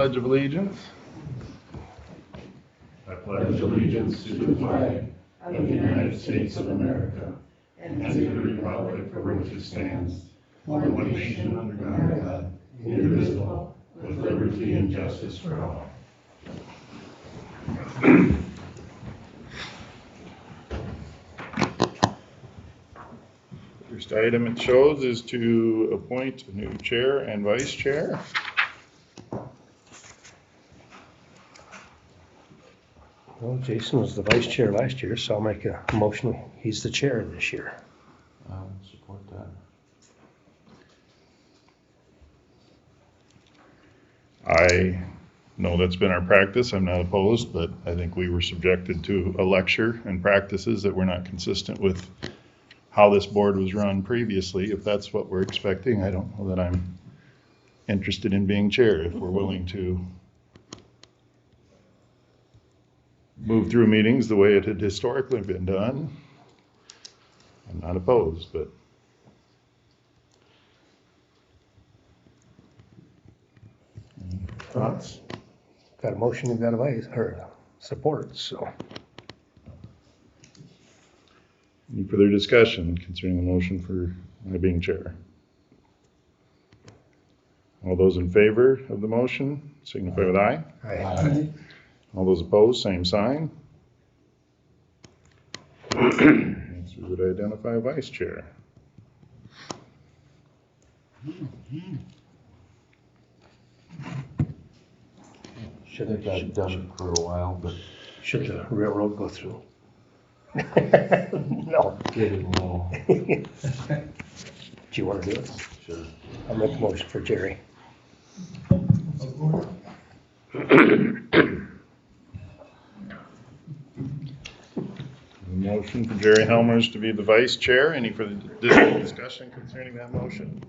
Pledge of Allegiance. I pledge allegiance to the flag of the United States of America and to the republic for which it stands, one nation under God, indivisible, with liberty and justice for all. First item it shows is to appoint a new chair and vice chair. Well, Jason was the vice chair last year, so I'll make a motion. He's the chair this year. I'll support that. I know that's been our practice. I'm not opposed, but I think we were subjected to a lecture and practices that were not consistent with how this board was run previously. If that's what we're expecting, I don't know that I'm interested in being chair. If we're willing to move through meetings the way it had historically been done, I'm not opposed, but thoughts? Got a motion, and got a vice, or support, so. Any further discussion concerning the motion for my being chair? All those in favor of the motion signify with aye. Aye. All those opposed, same sign. Next, we would identify a vice chair. I think I've done it for a while, but Should the railroad go through? No. get it all. Do you want to do it? Sure. I'll make a motion for Jerry. A motion for Jerry Helmers to be the vice chair. Any further discussion concerning that motion?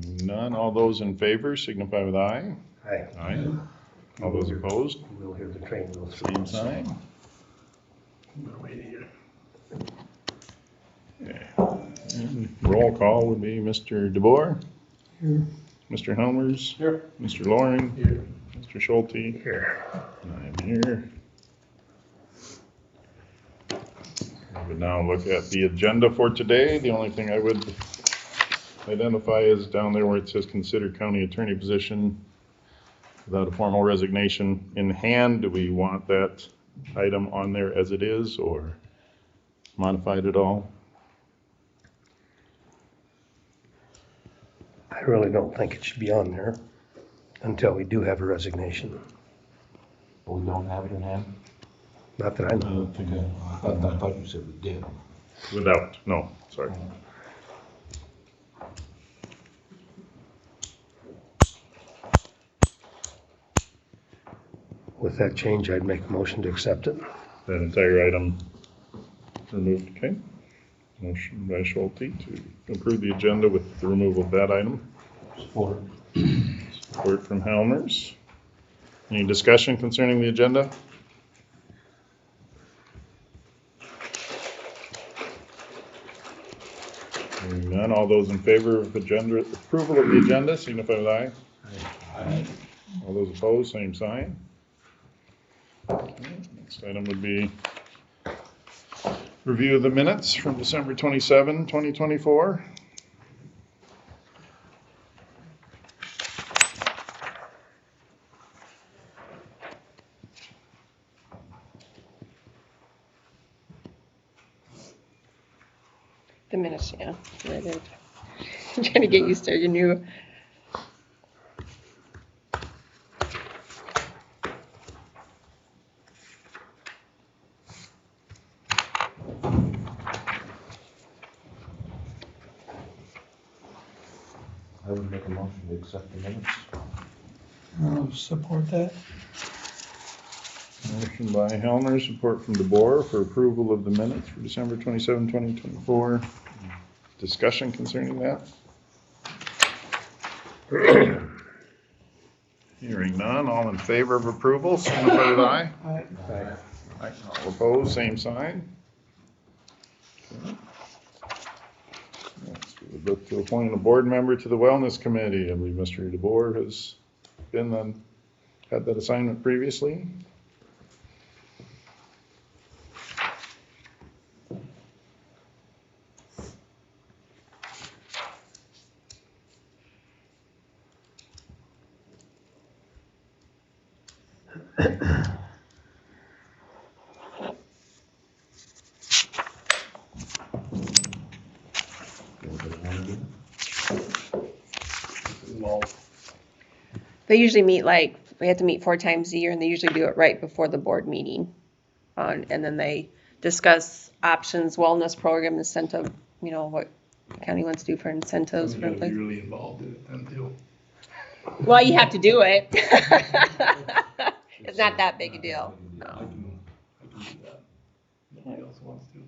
Hearing none. All those in favor signify with aye. Aye. Aye. All those opposed, We'll hear the train go through. same sign. Okay. And roll call would be Mr. DeBoer. Here. Mr. Helmers. Here. Mr. Loring. Here. Mr. Schulte. Here. I'm here. I would now look at the agenda for today. The only thing I would identify is down there where it says consider county attorney position without a formal resignation in hand. Do we want that item on there as it is or modified at all? I really don't think it should be on there until we do have a resignation. We don't have it in hand? Not that I know. Okay. I thought you said we did. Without, no, sorry. With that change, I'd make a motion to accept it. That entire item removed, okay? Motion by Schulte to approve the agenda with the removal of that item. Support. Support from Helmers. Any discussion concerning the agenda? Hearing none, all those in favor of approval of the agenda signify with aye. Aye. All those opposed, same sign. Okay, next item would be review of the minutes from December 27, 2024. The minutes, yeah. Right there. I'm trying to get used to your new. I would make a motion to accept the minutes. I'll support that. Motion by Helmer, support from DeBoer for approval of the minutes for December 27, 2024. Discussion concerning that? Hearing none, all in favor of approval, signify with aye. Aye. Aye. All opposed, same sign. Okay. Next, we Look to appoint a board member to the Wellness Committee. I believe Mr. DeBoer has had that assignment previously. They usually meet we have to meet 4 times a year, and they usually do it right before the board meeting. And then they discuss options, wellness program, incentive, what county wants to do for incentives. You gotta be really involved in it then too. Well, you have to do it. It's not that big a deal. I No. can do that. Nobody else wants to.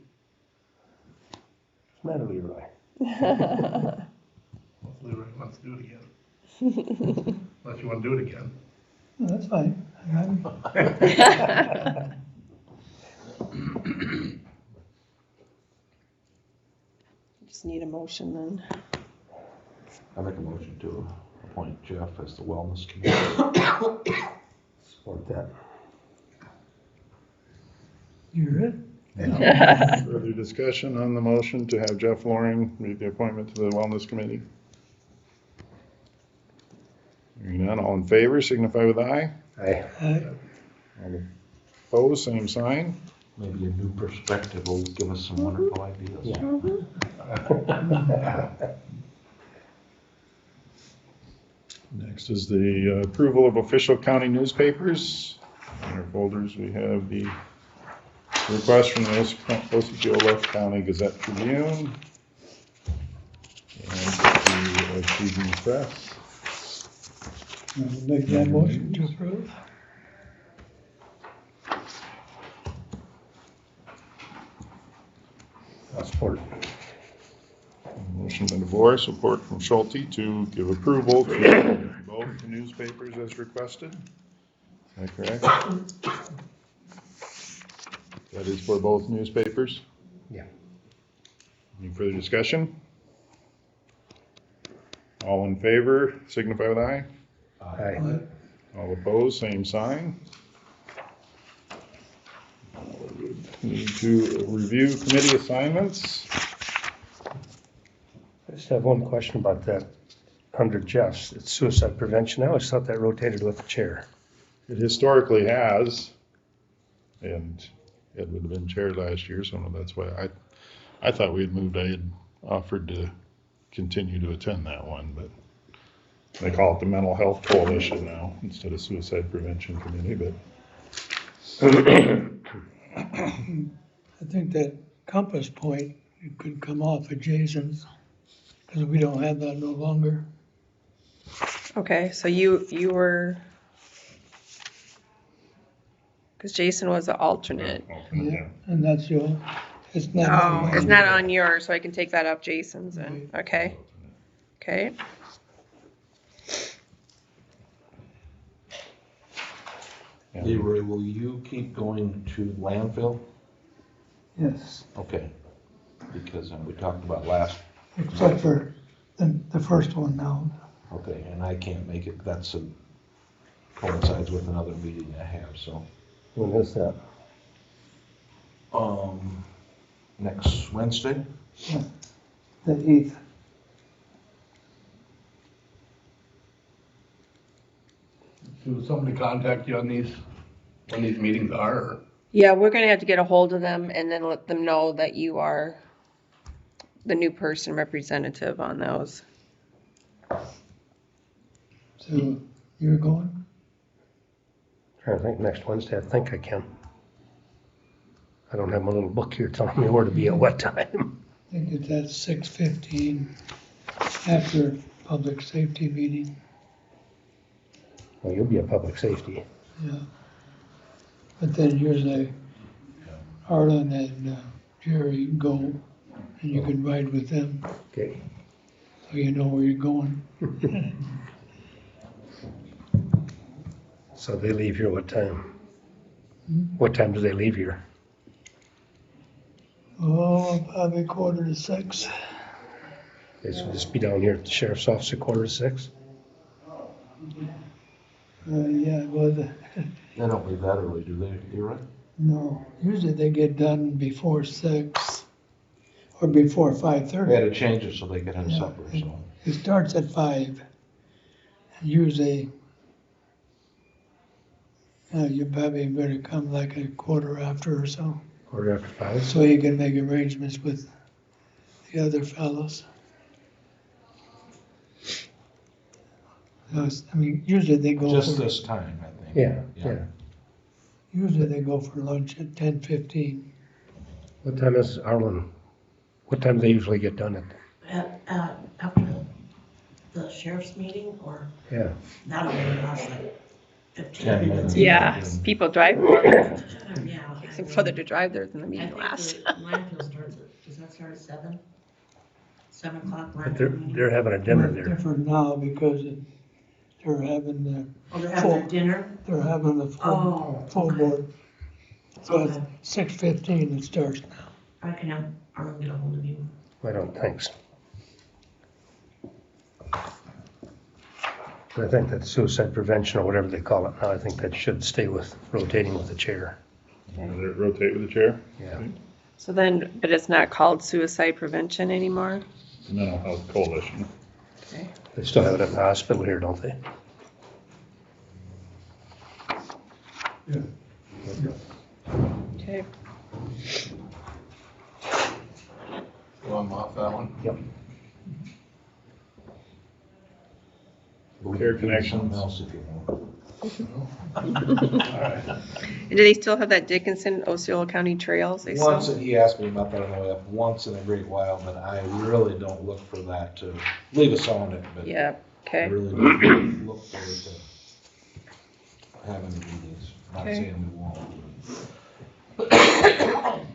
What's the matter, Leroy? Unless Leroy wants to do it again. Unless you wanna do it again. No, that's fine. Just need a motion then. I make a motion to appoint Jeff as the Wellness Committee. Support that. You're it? Further discussion on the motion to have Jeff Loring make the appointment to the Wellness Committee? Hearing none, all in favor signify with aye. Aye. All opposed, same sign. Maybe a new perspective will give us some wonderful ideas. Yeah. Next is the approval of official county newspapers. In our folders, we have the request from the Osceola County Gazette Tribune and the Tribune Press. Make that motion to approve. I'll support. Motion by DeVore, support from Schulte to give approval to both the newspapers as requested. Is that correct? That is for both newspapers? Yeah. Any further discussion? All in favor, signify with aye. Aye. All opposed, same sign. Need to review committee assignments. I just have one question about that. Under Jeff's, it's suicide prevention. I always thought that rotated with the chair. It historically has, and Ed would have been chair last year, so that's why I thought we had moved. I had offered to continue to attend that one, but they call it the Mental Health Coalition now instead of Suicide Prevention Committee, but I think that compass point, it could come off of Jason's, because we don't have that no longer. Okay, so you were, because Jason was the alternate. yeah. And that's your, it's not. Oh, it's not on yours, so I can take that up Jason's and, okay. Okay, Leroy, will you keep going to landfill? Yes, Okay. Because we talked about last, except for the first one now. okay, and I can't make it. That's coincides with another meeting I have, so. When is that? Next Wednesday? The 8th. Should somebody contact you on these, when these meetings are, or? yeah, we're gonna have to get a hold of them and then let them know that you are the new person representative on those. So you're going? I think next Wednesday, I think I can. I don't have my little book here telling me where to be at what time. I think it's at 6:15 after public safety meeting. Well, you'll be at public safety. Yeah. But then usually Arlen and Jerry go, and you can ride with them, Okay. so you know where you're going. So they leave here what time? Hmm? What time do they leave here? Oh, probably 5:45. Okay, so just be down here at the sheriff's office at 5:45. Yeah, well, They don't leave that early, do they? You're right. no, usually they get done before 6 or before They 5:30. had to change it so they could have Yeah. supper, so. It starts at 5. Usually, you probably better come like a quarter after or so, 5:15. so you can make arrangements with the other fellows. I mean, usually they go Just for, this time, I think. Yeah. usually they go for lunch at 10:15. What time is Arlen? What time do they usually get done at? After the sheriff's meeting, or Yeah. that only lasts like 15 10 minutes. minutes. Yeah, people drive farther. Yeah. Takes them further to drive there than the I meeting think lasts. the landfill starts at, does that start at 7? 7 o'clock But they're, landfill meeting? they're having a dinner Well, there. different now because they're having Oh, they're having their dinner? they're having the Oh, full okay. board. So Okay. at 6:15 it starts now. I can have Arlen get a hold of you. I don't think so. I think that's suicide prevention or whatever they call it now. I think that should stay with rotating with the chair. Rotate with the chair? Yeah. So then, but it's not called suicide prevention anymore? Mental Health Coalition. Okay. They still have it at the hospital here, don't they? Okay. You want them off that one? Yep. Care Connections. Something else if you want. And do they still have that Dickinson Osceola County Trails? They Once, still? he asked me about that, I know that once in a great while, but I really don't look for that to leave us on it, but. Yeah, I okay. really don't look forward to having the meetings, not Okay. saying we won't.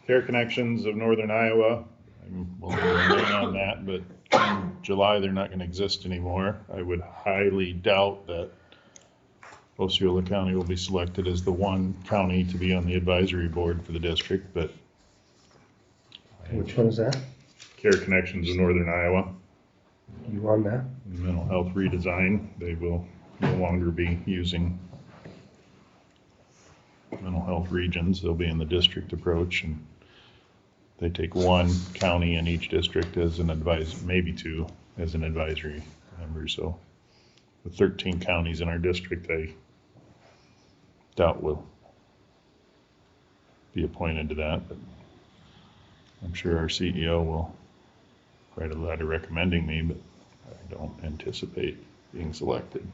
Care Connections of Northern Iowa. I'm willing to remain on that, but in July, they're not gonna exist anymore. I would highly doubt that Osceola County will be selected as the one county to be on the advisory board for the district, but Which one is that? Care Connections of Northern Iowa, You on that? mental health redesign, they will no longer be using mental health regions. They'll be in the district approach, and they take one county in each district as an maybe two, as an advisory member. So with 13 counties in our district, I doubt we'll be appointed to that, but I'm sure our CEO will write a letter recommending me, but I don't anticipate being selected.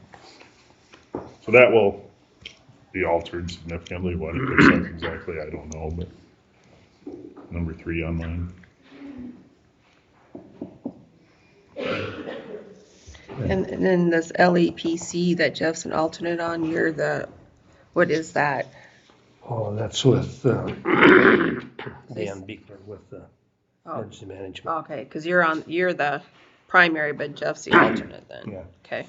So that will be altered significantly. What it looks like exactly, I don't know, but number 3 on mine. And then this LEPC that Jeff's an alternate on, you're the, what is that? Oh, that's with Dan Beekler with the Oh, emergency management. okay, because you're the primary, but Jeff's the alternate then? Yeah. Okay.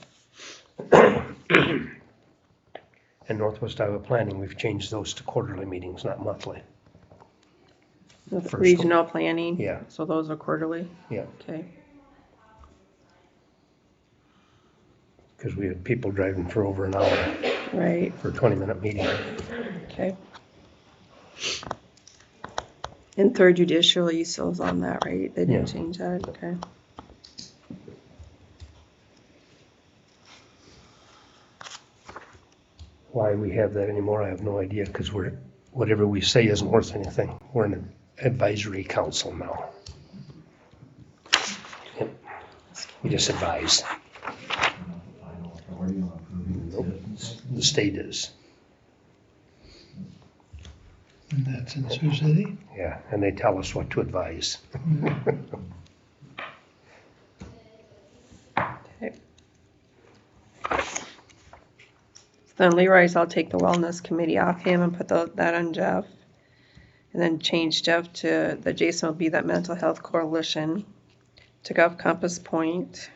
And Northwest Iowa Planning, we've changed those to quarterly meetings, not monthly. With First regional planning? Yeah. So those are quarterly? Yeah, Okay. because we had people driving for over an hour Right, for a 20-minute meeting. okay. And third judicial, you still is on that, right? They didn't Yeah. change that, okay. Why we have that anymore, I have no idea, because whatever we say isn't worth anything. We're an advisory council now. Yep. We just advise. Nope. The state is, And that's in Sioux City. yeah, and they tell us what to advise. Okay. So then Leroy's, I'll take the wellness committee off him and put that on Jeff. And then change Jeff to, the Jason will be that mental health coalition. Took off Compass Point.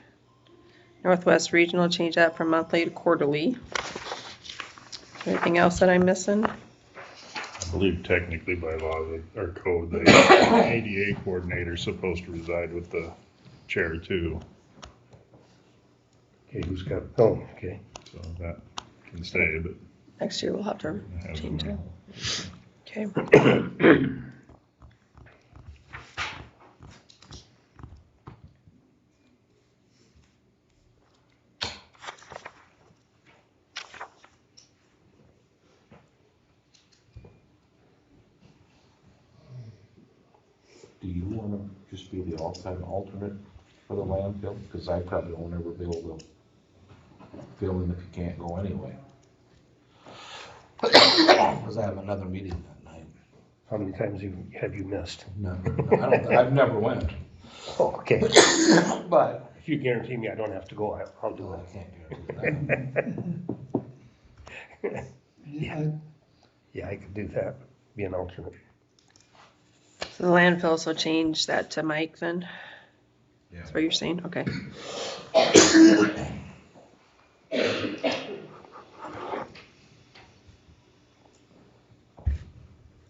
Northwest Regional, change that from monthly to quarterly. Anything else that I'm missing? I believe technically by law, our code, the ADA coordinator is supposed to reside with the chair too, Okay, who's got, oh, okay. so that can stay, but. Next year we'll have to have change it. them. Okay. Do you wanna just be the all-time alternate for the landfill? Cause I probably won't ever be able to fill in if you can't go anyway. Cause I have another meeting that night. How many times have you missed? No, I've never went, Oh, okay. but If you guarantee me I don't have to go, I'll do I it. can't guarantee that. Yeah, Yeah, I could do that, be an alternate. So the landfills will change that to Mike then? Yeah. That's what you're saying? Okay.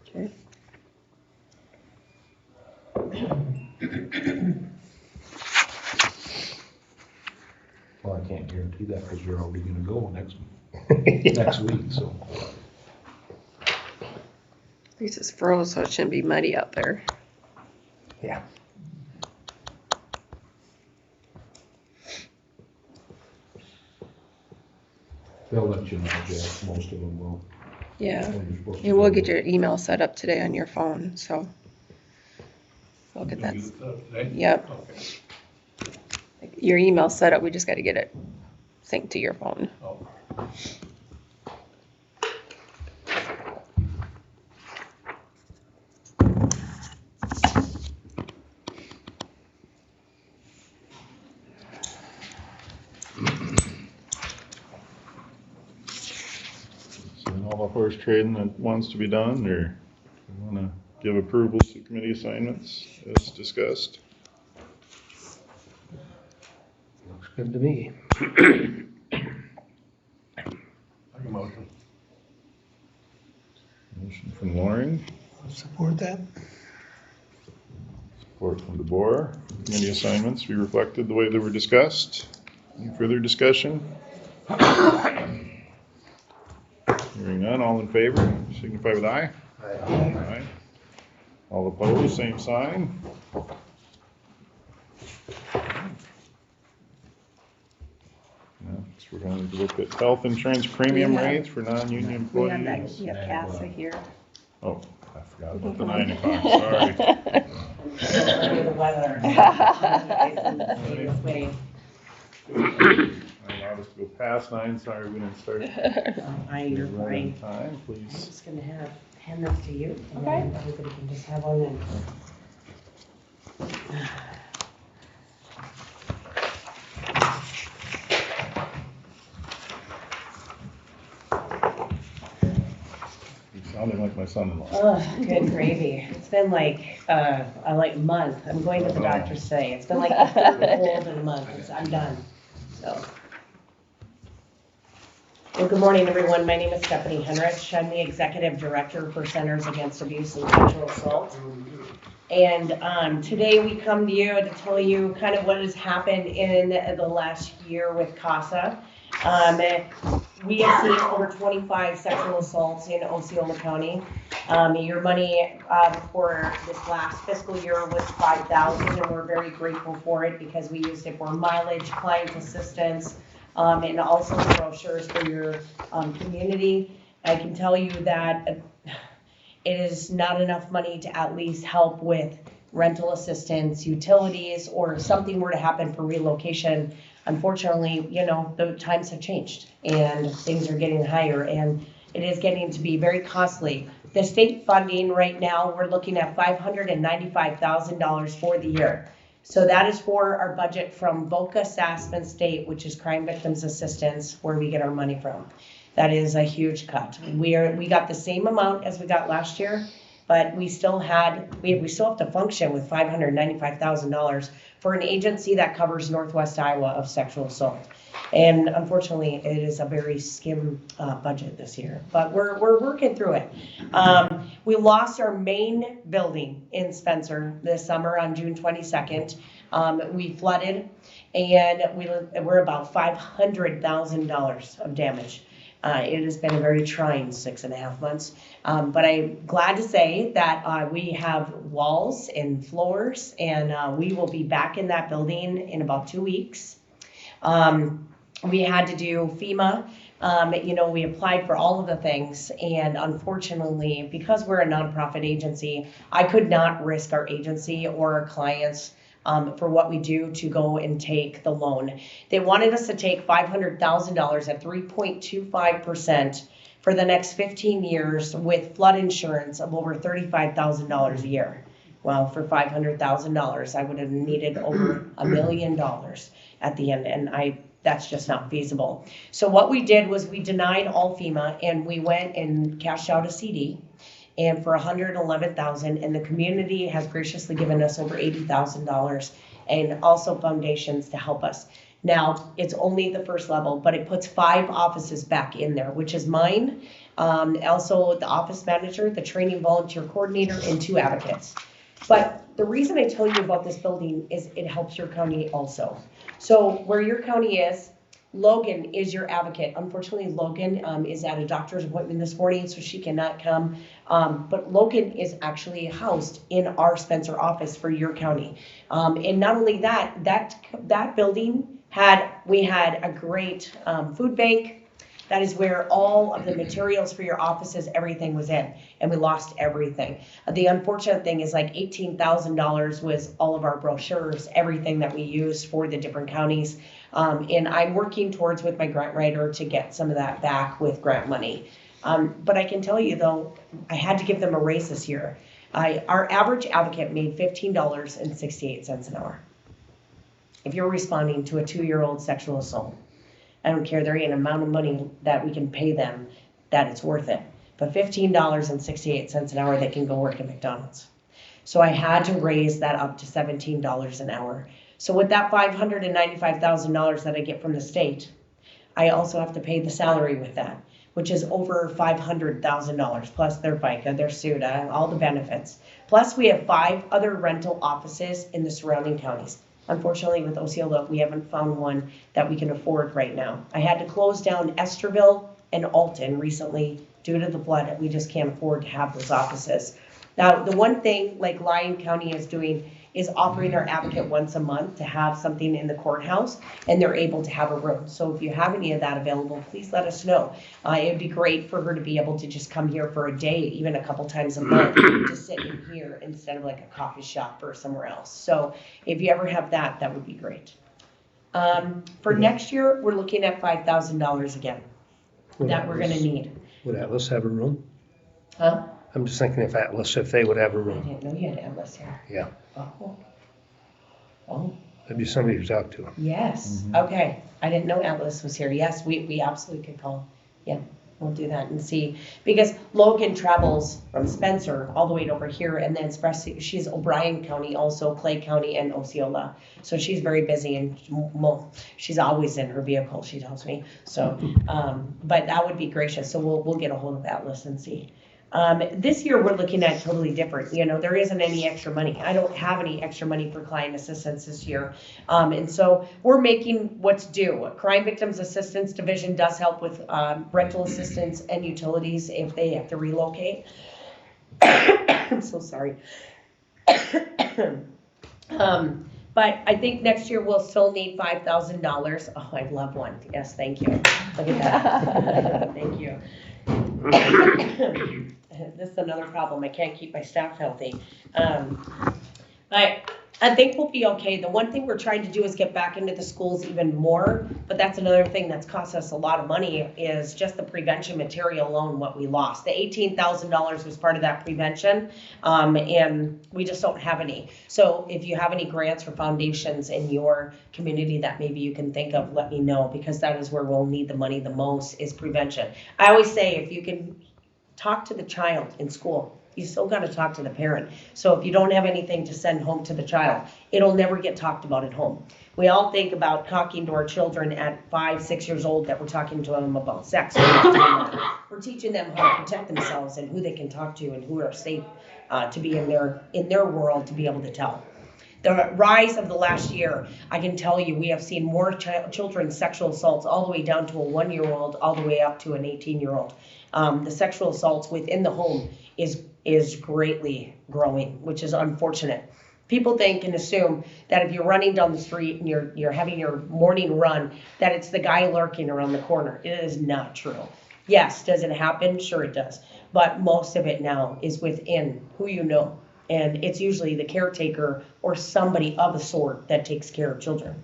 Okay. Well, I can't guarantee that because you're already gonna go next week, so. At least it's froze, so it shouldn't be muddy out there. Yeah. They'll let you know, Jeff, most of them will. Yeah. when you're supposed to And we'll go. get your email set up today on your phone, so. We'll get that. Yep. Your email set up, we just gotta get it synced to your phone. So all the horse trading that wants to be done, or you wanna give approvals to committee assignments as discussed? Looks good to me. Motion from Loring, support that. support from DeBoer. Committee assignments be reflected the way they were discussed. Any further discussion? Hearing none, all in favor, signify with aye. Aye. All opposed, same sign. Next, we're going to look at health insurance premium We have- rates for non-union We have that, employees. we have CASA here. Oh, I forgot about the 9 o'clock, sorry. The weather. I allowed us to go past 9, sorry we didn't start. You're Right on fine. time, I'm please. just gonna hand this to you, and Okay. then everybody can just have one and. You sounded like my son-in-law. Oh, good gravy. It's been like, a month. I'm going to the doctor today. It's been like the third cold in a month. I'm done, so. Well, good morning, everyone. My name is Stephanie Henrich. I'm the Executive Director for Centers Against Abuse and Sexual Assault. And today we come to you to tell you kind of what has happened in the last year with CASA. We have seen over 25 sexual assaults in Osceola County. Your money for this last fiscal year was $5,000, and we're very grateful for it because we used it for mileage, client assistance, and also brochures for your community. I can tell you that it is not enough money to at least help with rental assistance, utilities, or if something were to happen for relocation. Unfortunately, you know, the times have changed and things are getting higher, and it is getting to be very costly. The state funding right now, we're looking at $595,000 for the year. So that is for our budget from VOCA, Aspen State, which is Crime Victims Assistance, where we get our money from. That is a huge cut. We got the same amount as we got last year, but we still have to function with $595,000 for an agency that covers Northwest Iowa of sexual assault. And unfortunately, it is a very skim budget this year, but we're working through it. We lost our main building in Spencer this summer on June 22nd. We flooded, and we're about $500,000 of damage. It has been a very trying 6.5 months, but I'm glad to say that we have walls and floors, and we will be back in that building in about 2 weeks. We had to do FEMA. We applied for all of the things, and unfortunately, because we're a nonprofit agency, I could not risk our agency or our clients for what we do to go and take the loan. They wanted us to take $500,000 at 3.25% for the next 15 years with flood insurance of over $35,000 a year. Well, for $500,000, I would have needed over $1 million at the end, and that's just not feasible. So what we did was we denied all FEMA, and we went and cashed out a CD, and for $111,000, and the community has graciously given us over $80,000, and also foundations to help us. Now, it's only the first level, but it puts 5 offices back in there, which is mine, also the office manager, the training volunteer coordinator, and 2 advocates. But the reason I tell you about this building is it helps your county also. So where your county is, Logan is your advocate. Unfortunately, Logan is at a doctor's appointment this morning, so she cannot come. But Logan is actually housed in our Spencer office for your county. And not only that building we had a great food bank. That is where all of the materials for your offices, everything was in, and we lost everything. The unfortunate thing is like $18,000 was all of our brochures, everything that we used for the different counties. And I'm working towards with my grant writer to get some of that back with grant money. But I can tell you though, I had to give them a raise this year. Our average advocate made $15.68 an hour. If you're responding to a 2-year-old sexual assault, I don't care, there ain't an amount of money that we can pay them that it's worth it. But $15.68 an hour, they can go work at McDonald's. So I had to raise that up to $17 an hour. So with that $595,000 that I get from the state, I also have to pay the salary with that, which is over $500,000, plus their FICA, their SUDA, all the benefits. Plus we have 5 other rental offices in the surrounding counties. Unfortunately, with Osceola, we haven't found one that we can afford right now. I had to close down Esterville and Alton recently due to the flood. We just can't afford to have those offices. Now, the one thing like Lyon County is doing is offering our advocate once a month to have something in the courthouse, and they're able to have a room. So if you have any of that available, please let us know. It would be great for her to be able to just come here for a day, even a couple times a month, to sit in here instead of like a coffee shop or somewhere else. So if you ever have that, that would be great. For next year, we're looking at $5,000 again that we're gonna need. Would Atlas have a room? Huh? I'm just thinking if they would have a I room. didn't know you had Atlas here. Yeah, Oh, that'd be somebody to talk to. yes, okay. I didn't know Atlas was here. Yes, we absolutely could call. Yeah, we'll do that and see. Because Logan travels from Spencer all the way over here, and then she's O'Brien County, also Clay County and Osceola. So she's very busy, and she's always in her vehicle, she tells me. So, but that would be gracious. So we'll get a hold of Atlas and see. This year we're looking at totally different. There isn't any extra money. I don't have any extra money for client assistance this year. And so we're making what's due. Crime Victims Assistance Division does help with rental assistance and utilities if they have to relocate. I'm so sorry. But I think next year we'll still need $5,000. Oh, I love one. Yes, thank you. Look at that. Thank you. This is another problem. I can't keep my staff healthy. But I think we'll be okay. The one thing we're trying to do is get back into the schools even more, but that's another thing that's cost us a lot of money is just the prevention material alone, what we lost. The $18,000 was part of that prevention, and we just don't have any. So if you have any grants or foundations in your community that maybe you can think of, let me know, because that is where we'll need the money the most is prevention. I always say if you can talk to the child in school, You still gotta talk to the parent. So if you don't have anything to send home to the child, it'll never get talked about at home. We all think about talking to our children at 5, 6 years old, that we're talking to them about sex. We're not doing that. We're teaching them how to protect themselves and who they can talk to and who are safe to be in their world, to be able to tell. The rise of the last year, I can tell you, we have seen more children's sexual assaults all the way down to a 1-year-old, all the way up to an 18-year-old. The sexual assaults within the home is greatly growing, which is unfortunate. People think and assume that if you're running down the street and you're having your morning run, that it's the guy lurking around the corner. It is not true. Yes, does it happen? Sure it does. But most of it now is within who you know. And it's usually the caretaker or somebody of a sort that takes care of children.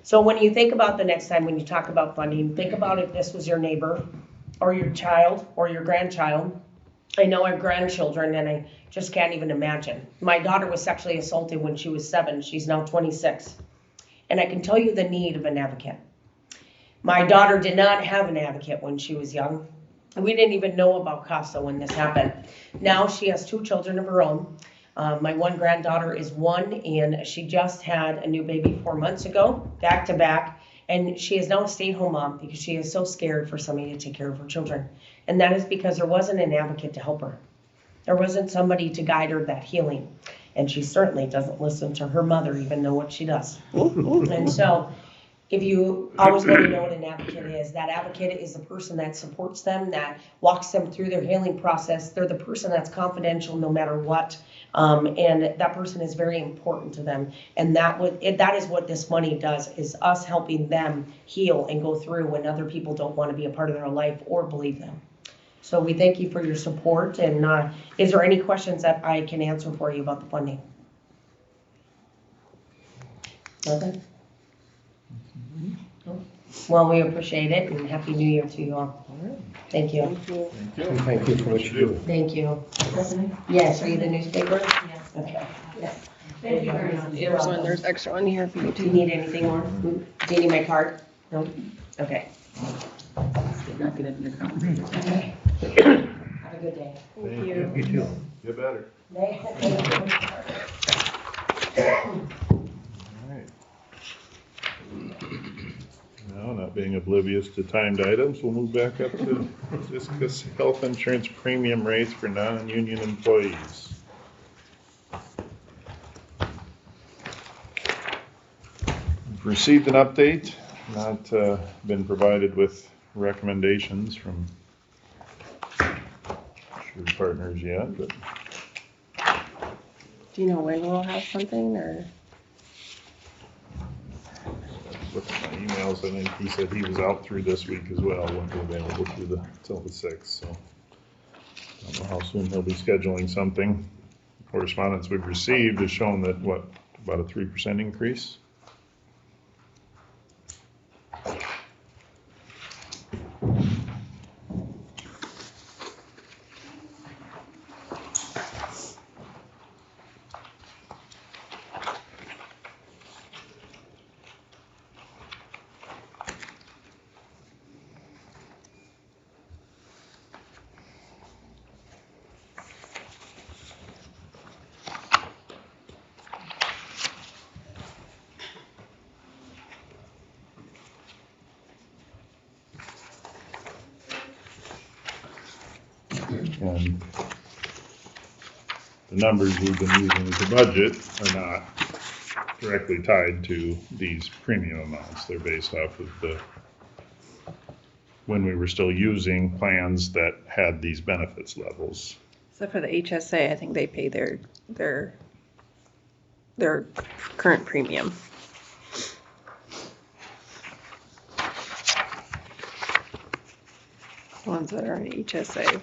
So when you think about the next time when you talk about funding, think about if this was your neighbor or your child or your grandchild. I know I have grandchildren and I just can't even imagine. My daughter was sexually assaulted when she was 7. She's now 26. And I can tell you the need of an advocate. My daughter did not have an advocate when she was young. We didn't even know about CASA when this happened. Now she has 2 children of her own. My one granddaughter is 1, and she just had a new baby 4 months ago, back to back. And she is now a stay-at-home mom because she is so scared for somebody to take care of her children. And that is because there wasn't an advocate to help her. There wasn't somebody to guide her that healing. And she certainly doesn't listen to her mother, even though what she does. And so, if you always want to know what an advocate is, that advocate is the person that supports them, that walks them through their healing process. They're the person that's confidential no matter what. And that person is very important to them. And that is what this money does, is us helping them heal and go through when other people don't want to be a part of their life or believe them. So we thank you for your support. And is there any questions that I can answer for you about the funding? Nothing? Well, we appreciate it, and Happy New Year to you all. Thank you. And thank you for what you do. Thank you. Yes, are you the newspaper? Yes. Okay. Thank you very much. There's extra on here for you Do you too. need anything more? Do you need my card? No? Okay. Not get it in your car. Okay. Have a good day. Thank you. You too. Get better. Alright. Now, not being oblivious to timed items, we'll move back up to discuss health insurance premium rates for non-union employees. We've received an update, not been provided with recommendations from Assured Partners yet, but Do you know when we'll have something, or? looking at my emails, I think he said he was out through this week as well, won't be available till the 6th, so I don't know how soon he'll be scheduling something. Correspondence we've received has shown that, about a 3% increase? And the numbers we've been using as a budget are not directly tied to these premium amounts. They're based off of when we were still using plans that had these benefits levels. So for the HSA, I think they pay their current premium. The ones that are in HSA.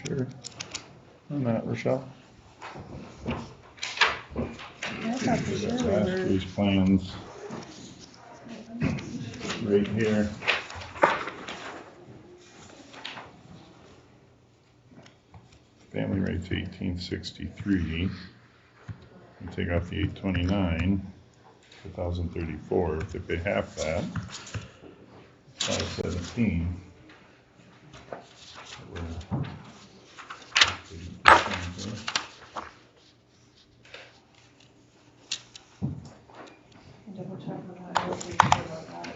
Sure. On that, Rochelle? I thought for sure we Last were. year's plans. Right here. Family rate's 1863. You take off the 829, 1034. If they pay half that, 517. Double check on that. I wasn't sure about that.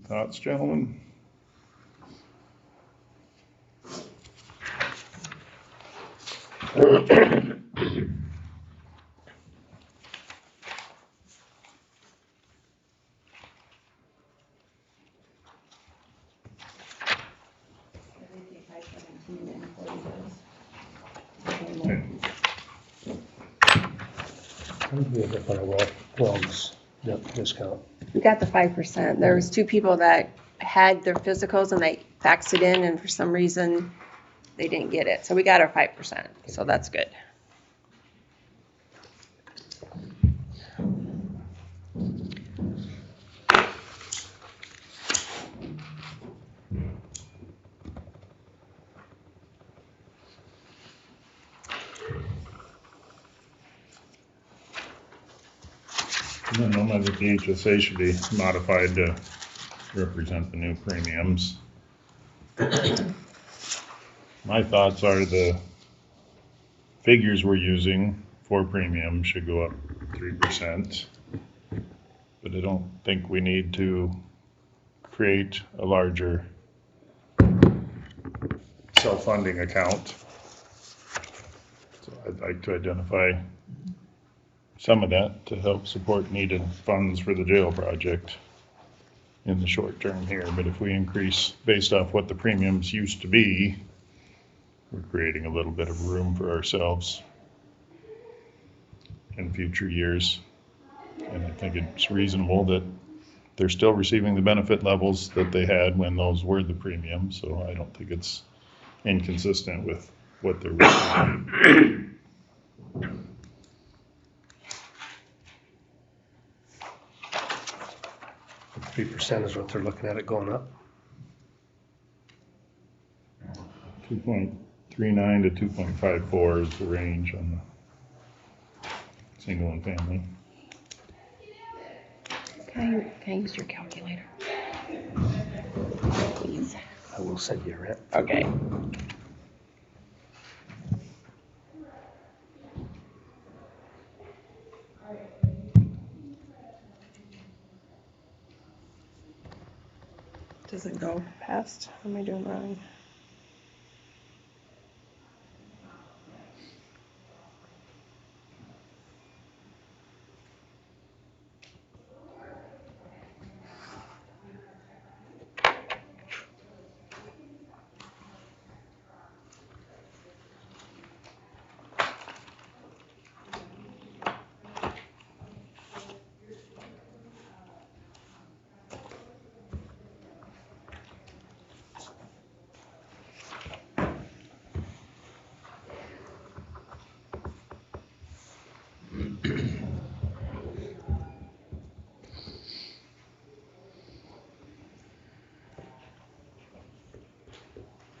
Thoughts, gentlemen? What would be a different wellness discount? We got the 5%. There was two people that had their physicals and they faxed it in, and for some reason, they didn't get it. So we got our 5%, so that's good. I don't know whether the HSA should be modified to represent the new premiums. My thoughts are the figures we're using for premium should go up 3%. But I don't think we need to create a larger self-funding account. So I'd like to identify some of that to help support needed funds for the jail project in the short term here. But if we increase based off what the premiums used to be, we're creating a little bit of room for ourselves in future years. And I think it's reasonable that they're still receiving the benefit levels that they had when those were the premiums. So I don't think it's inconsistent with what they're receiving. 3% is what they're looking at it going up. 2.39 to 2.54 is the range on the single and family. Can I use your calculator? Please. I will send you a rent. Okay. Doesn't go past. What am I doing wrong?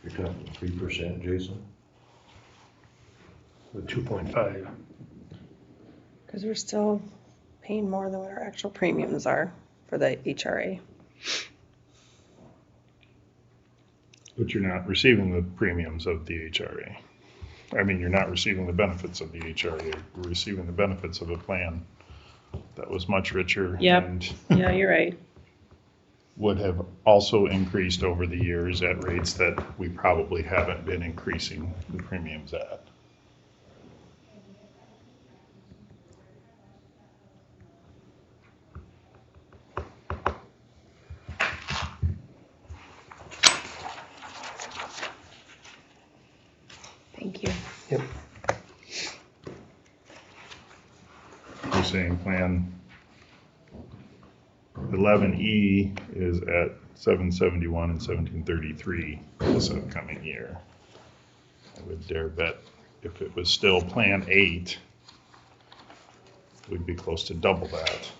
You're talking 3%, Jason? The 2.5. Because we're still paying more than what our actual premiums are for the HRA. But you're not receiving the premiums of the HRA. I mean, you're not receiving the benefits of the HRA. You're receiving the benefits of a plan that was much richer. Yep. And Yeah, you're right. would have also increased over the years at rates that we probably haven't been increasing the premiums at. Thank you. Yep. You're saying plan 11E is at 771 and 1733 this upcoming year. I would dare bet if it was still plan 8, we'd be close to double that.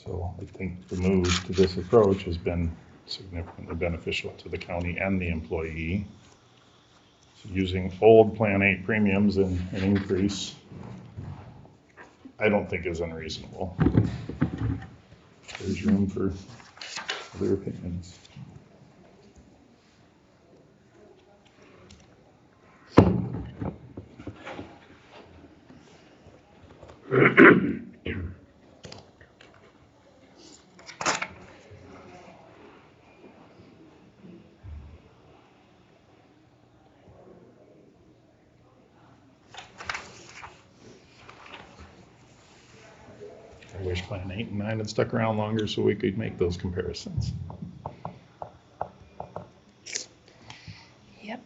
So I think the move to this approach has been significantly beneficial to the county and the employee. So using old plan 8 premiums and an increase, I don't think is unreasonable. There's room for other opinions. I wish plan 8 and 9 had stuck around longer so we could make those comparisons. Yep.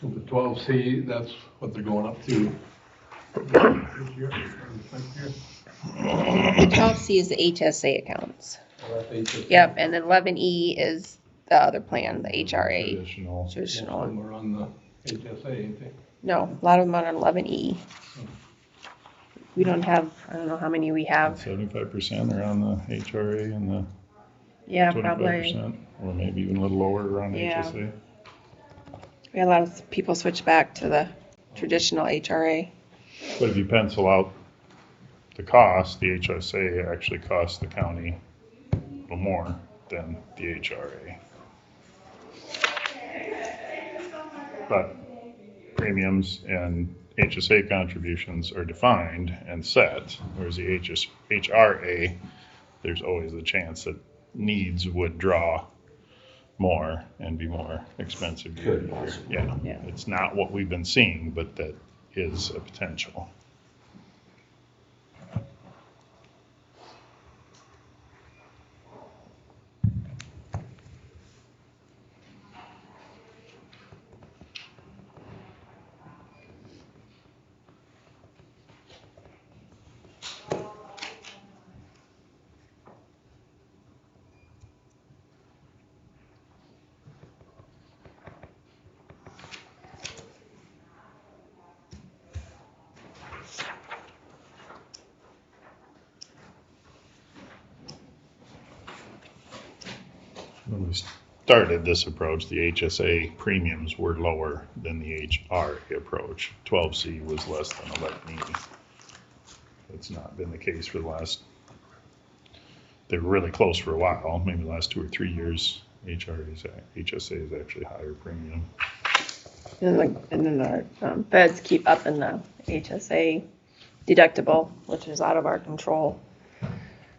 So the 12C, that's what they're going up to. 12C is the HSA accounts. Yep, and then 11E is the other plan, the HRA Traditional. traditional. We're on the HSA, ain't they? No, a lot of them are on 11E. We don't have, I don't know how many we have. 75% are on the HRA and the Yeah, 25%, or maybe even a little lower on Yeah. HSA. We had a lot of people switch back to the traditional HRA. But if you pencil out the cost, the HSA actually costs the county a little more than the HRA. But premiums and HSA contributions are defined and set, whereas the HRA, there's always the chance that needs would draw more and be more expensive year to Could year. possibly. Yeah. It's not what we've been seeing, but that is a potential. When we started this approach, the HSA premiums were lower than the HRA approach. 12C was less than 11E. That's not been the case for the last, they were really close for a while, maybe the last 2 or 3 years. HSA is actually higher premium. And then the feds keep upping the HSA deductible, which is out of our control.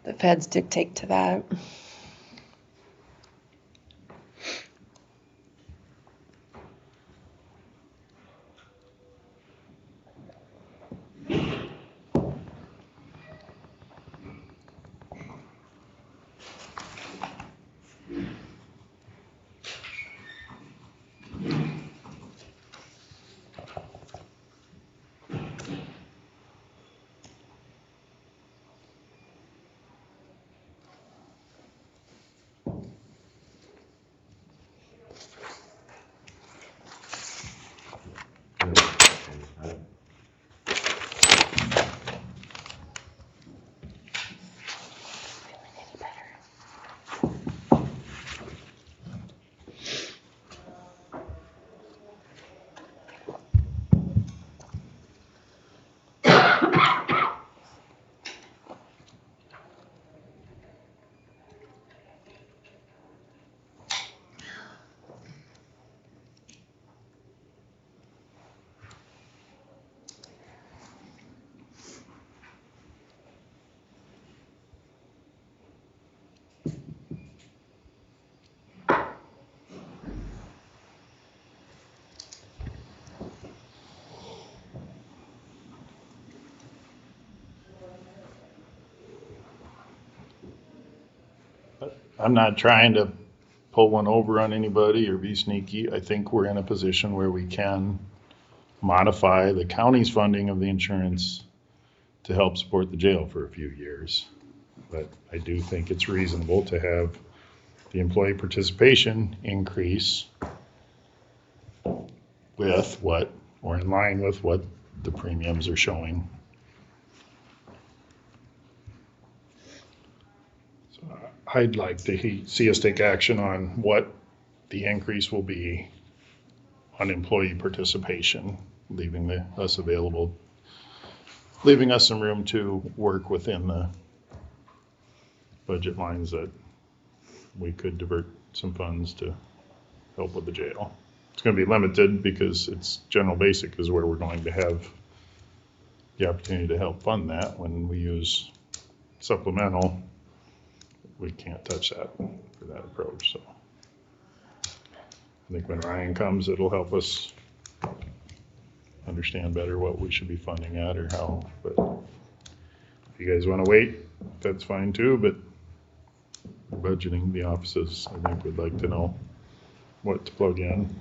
The feds dictate to that. I'm not trying to pull one over on anybody or be sneaky. I think we're in a position where we can modify the county's funding of the insurance to help support the jail for a few years. But I do think it's reasonable to have the employee participation increase with what, or in line with what the premiums are showing. So I'd like to see us take action on what the increase will be on employee participation, leaving us available, leaving us some room to work within the budget lines that we could divert some funds to help with the jail. It's going to be limited because it's general basic is where we're going to have the opportunity to help fund that. When we use supplemental, we can't touch that for that approach. So I think when Ryan comes, it'll help us understand better what we should be funding at or how. But if you guys want to wait, that's fine too. But budgeting, the offices, I think would like to know what to plug in.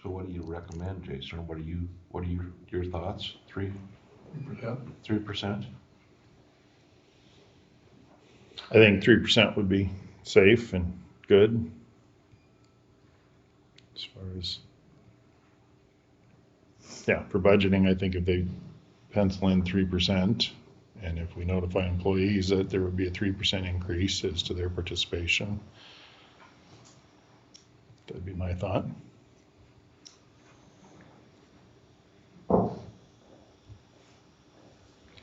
So what do you recommend, Jason, or what are your thoughts? 3%? I think 3% would be safe and good. As far as, yeah, for budgeting, I think if they pencil in 3%, and if we notify employees that there would be a 3% increase as to their participation, that'd be my thought.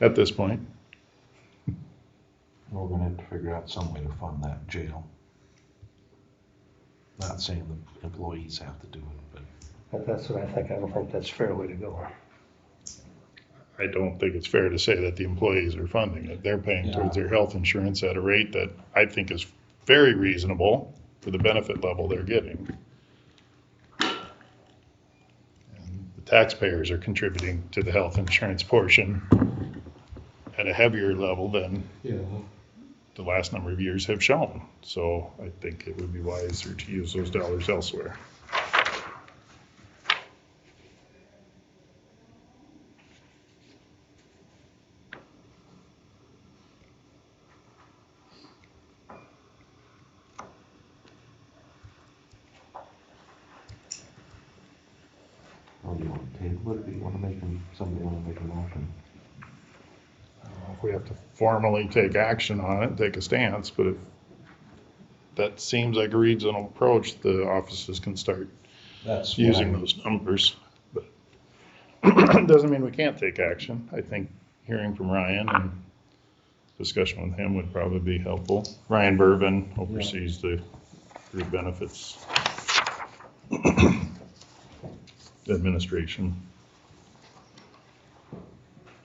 At this point, We're gonna have to figure out some way to fund that jail. Not saying the employees have to do it, but. That's what I think. I don't think that's a fair way to go. I don't think it's fair to say that the employees are funding it. They're paying towards their health insurance at a rate that I think is very reasonable for the benefit level they're getting. And the taxpayers are contributing to the health insurance portion at a heavier level than the last number of years have shown. So I think it would be wiser to use those dollars elsewhere. Or do you want to table it, or do you want to somebody want to make a motion? If we have to formally take action on it, take a stance, but if that seems like a reasonable approach, the offices can start That's using those numbers. But it doesn't mean we can't take action. I think hearing from Ryan and discussion with him would probably be helpful. Ryan Bourbon oversees the group benefits administration.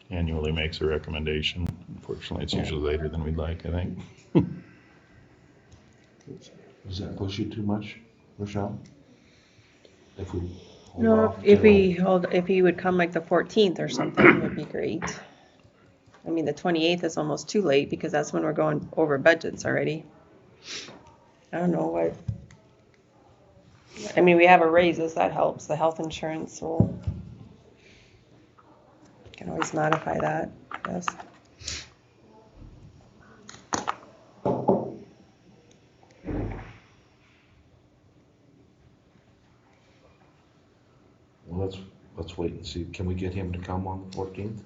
Annually makes a recommendation. Unfortunately, it's usually later than we'd like, I think. Does that push you too much, Rochelle? If we hold No, off if till- if he would come like the 14th or something, would be great. I mean, the 28th is almost too late because that's when we're going over budgets already. I don't know what. I mean, we have a raises, that helps. The health insurance will, can always modify that, I guess. Well, let's wait and see. Can we get him to come on the 14th?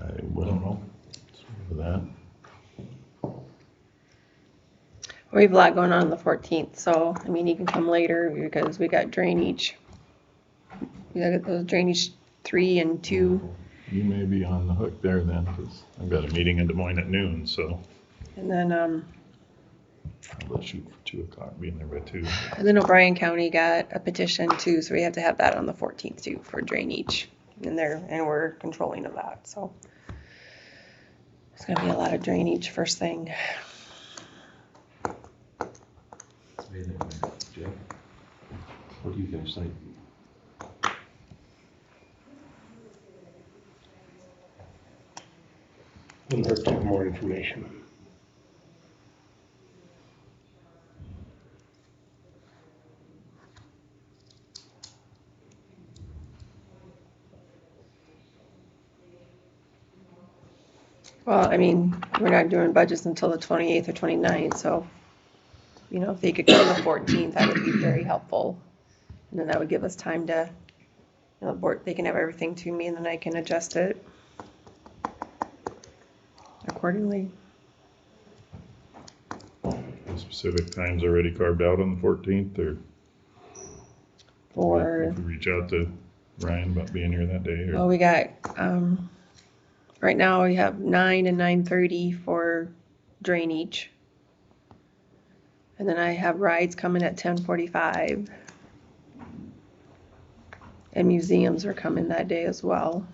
I will know. For that. We have a lot going on the 14th, so, I mean, he can come later because we got drainage. We got those drainage 3 and 2, You may be on the hook there then, because I've got a meeting in Des Moines at noon, so and then, I'll shoot for 2 o'clock, being there by 2. and then O'Brien County got a petition too, so we have to have that on the 14th too for drainage. And we're controlling of that, so. It's gonna be a lot of drainage first thing. Jeff? What do you guys think? Wouldn't hurt to have more information. Well, I mean, we're not doing budgets until the 28th or 29th, so, you know, if they could come the 14th, that would be very helpful. And then that would give us time to, you know, board, they can have everything to me and then I can adjust it accordingly. Specific times already carved out on the 14th, or Or, if we reach out to Ryan about being here that day, well, or we got, right now we have 9 and 9:30 for drainage. And then I have rides coming at 10:45. And museums are coming that day as well.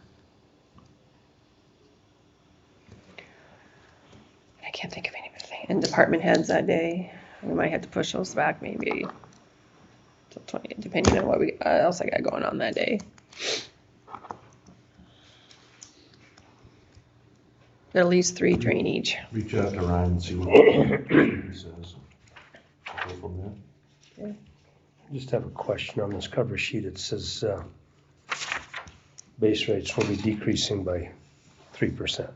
I can't think of anything. And department heads that day. We might have to push those back maybe till 20, depending on what else I got going on that day. At least 3 drainage. Reach out to Ryan and see what he says. Go from there. Just have a question on this cover sheet. It says, base rates will be decreasing by 3%.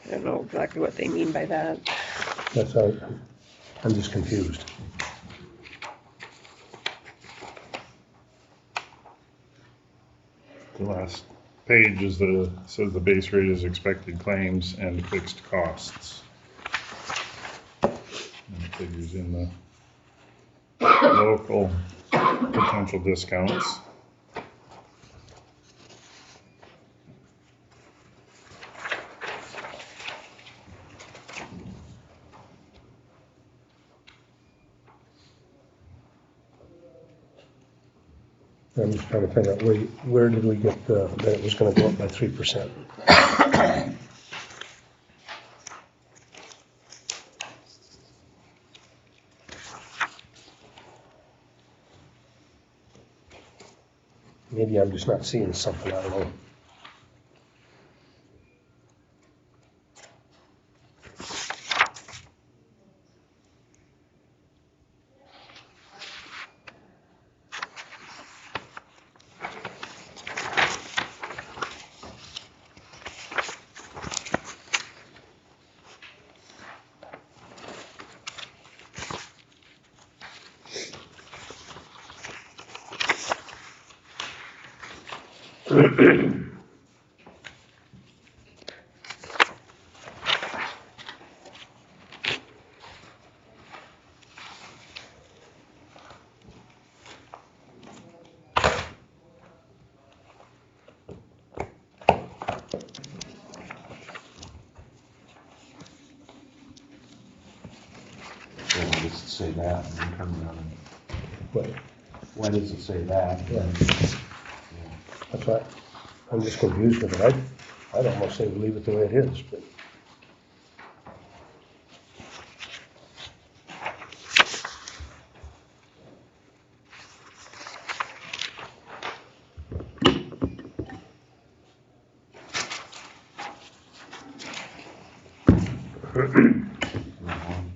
I don't know exactly what they mean by that. That's all, I'm just confused. The last page says the base rate is expected claims and fixed costs. And it figures in the local potential discounts. I'm just trying to figure out where did we get that it was gonna go up by 3%? Maybe I'm just not seeing something, I don't know. So why does it say that and then turn around and, But why does it say that? Yeah. that's why, I'm just confused with it. I'd almost say leave it the way it is, but.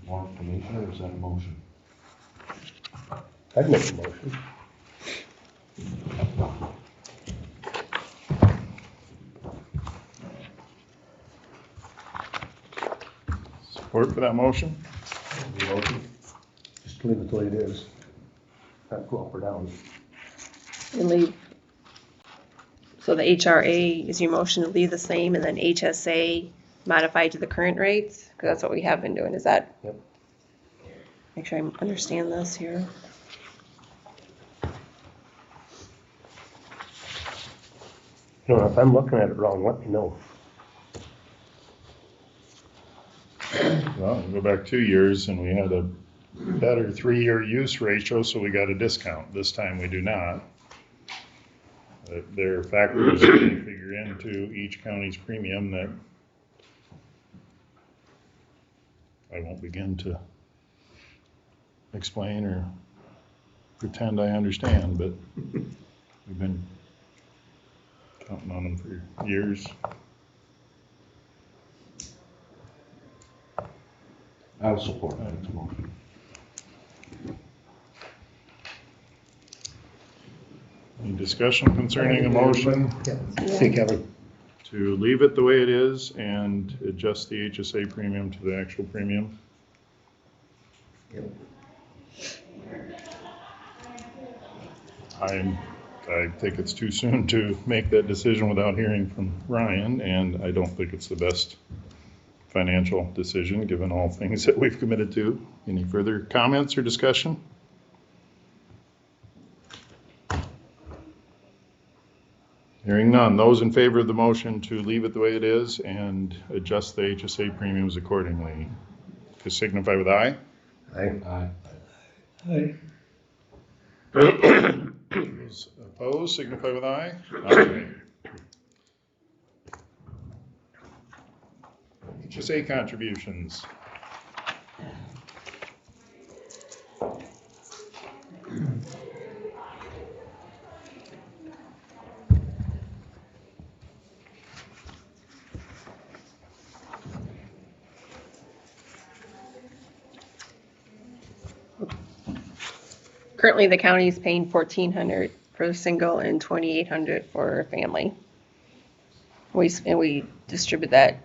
More information, or is that a motion? I'd make a motion. Support for that motion? Just leave it the way it is. Not go up or down. And leave. So the HRA is your motion to leave the same, and then HSA modified to the current rates? Because that's what we have been doing, is that? Yep. Make sure I understand this here. You know, if I'm looking at it wrong, let me know. Well, we go back 2 years and we had a better 3-year use ratio, so we got a discount. This time we do not. There are factors that they figure into each county's premium that I won't begin to explain or pretend I understand, but we've been counting on them for years. I'll support that motion. Any discussion concerning a motion See, Kevin. to leave it the way it is and adjust the HSA premium to the actual premium? I think it's too soon to make that decision without hearing from Ryan, and I don't think it's the best financial decision, given all things that we've committed to. Any further comments or discussion? Hearing none. Those in favor of the motion to leave it the way it is and adjust the HSA premiums accordingly, to signify with aye. Aye. Aye. Aye. Those opposed signify with aye. Aye. HSA contributions. Currently, the county is paying $1,400 for a single and $2,800 for a family. We distribute that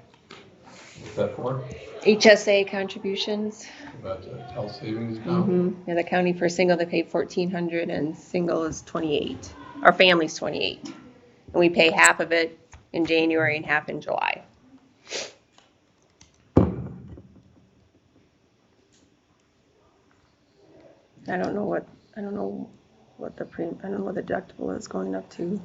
What's that for? HSA contributions. About the health savings account? Mm-hmm. In the county for single, they pay $1,400 and single is $2,800. Our family's $2,800. And we pay half of it in January and half in July. I don't know what the I don't know what the deductible is going up to.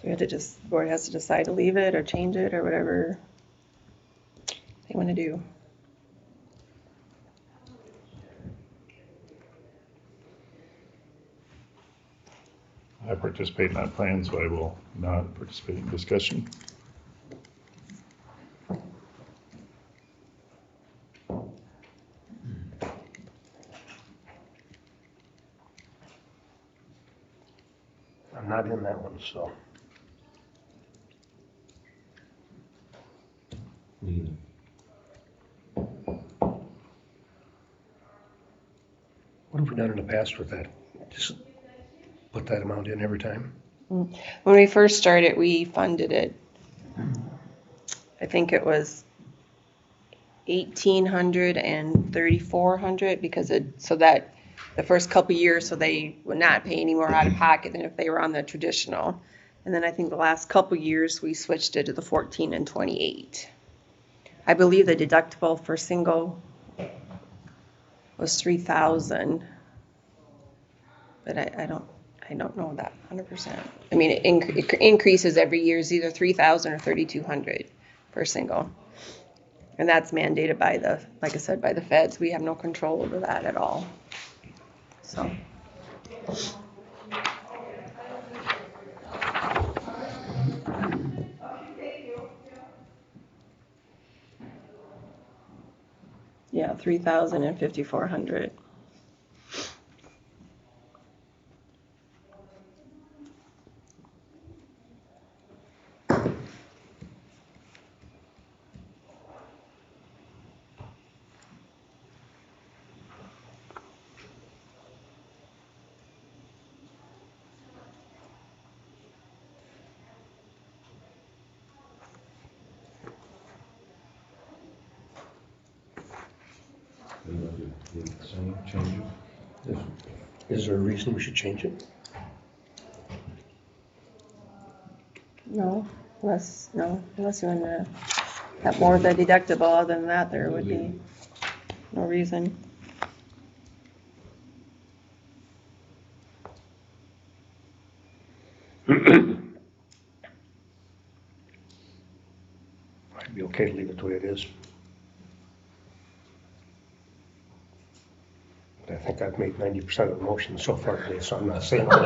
So the board has to decide to leave it or change it or whatever they want to do. I participate in that plan, so I will not participate in discussion. I'm not in that one, so. Neither. What have we done in the past with that? Just put that amount in every time? When we first started, we funded it. I think it was 1,800 and 3,400 because so that the first couple years, so they would not pay any more out of pocket than if they were on the traditional. And then I think the last couple years we switched it to the 14 and 28. I believe the deductible for single was 3,000, but I don't know that 100%. I mean, it increases every year. It's either 3,000 or 3,200 for single. And that's mandated by like I said, by the feds. We have no control over that at all. So. Yeah, 3,000 and 5,400. We want to leave it the same, change it? Is there a reason we should change it? No, unless you want to have more of the deductible. Other than that, there would be no reason. I'd be okay to leave it the way it is. But I think I've made 90% of the motion so far today, so I'm not saying all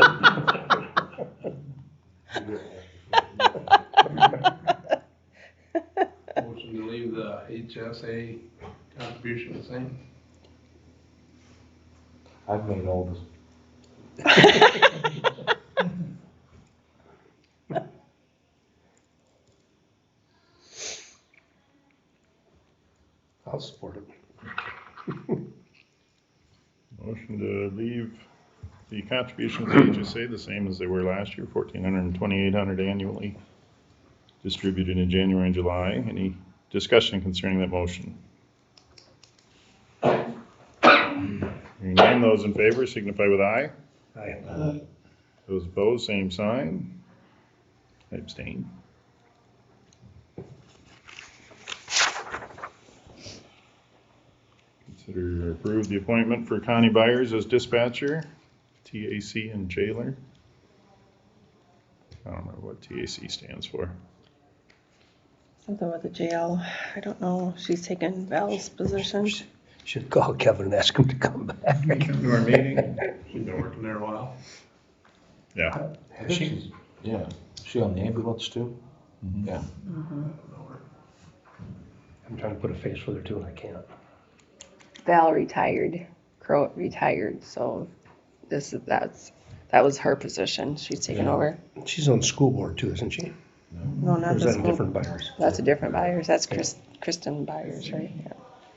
Motion to leave the HSA contribution the same? I've made all this. I'll support it. Motion to leave the contributions to HSA the same as they were last year, 1,400 and 2,800 annually, distributed in January and July. Any discussion concerning that motion? Hearing none, those in favor signify with aye. Aye. Those opposed, same sign. I abstain. Consider approve the appointment for Connie Byers as dispatcher, TAC and jailer. I don't remember what TAC stands for. Something with the jail. I don't know. She's taken Val's position. Should call Kevin and ask him to come back. Come to our meeting. She's been working there a while. Yeah. I think she's, yeah, is she on the ambulance too? Yeah. I'm trying to put a face with her too, and I can't. Val retired. Crow retired, so that was her position. She's taken Yeah. over. She's on the school board too, isn't she? No, Or not is the that a school. different Byers? That's a different Byers. That's Kristen Byers, right? Yeah.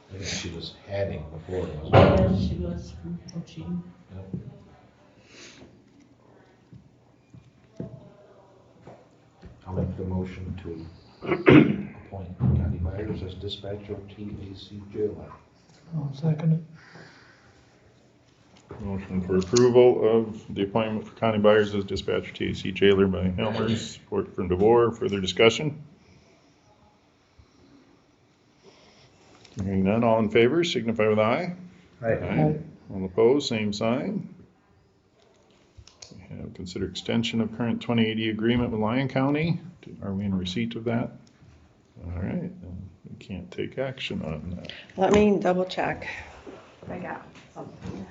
I think she was heading before it was. Yeah, she was from coaching. I'll make the motion to appoint Connie Byers as dispatcher of TAC jailer. I'll second it. Motion for approval of the appointment for Connie Byers as dispatcher TAC jailer by Helmers, support from DeVore. Further discussion? Hearing none, all in favor signify with aye. Right. All opposed, same sign. We have consider extension of current 2080 agreement with Lyon County. Are we in receipt of that? All right, then we can't take action on that. Let me double check. I got something.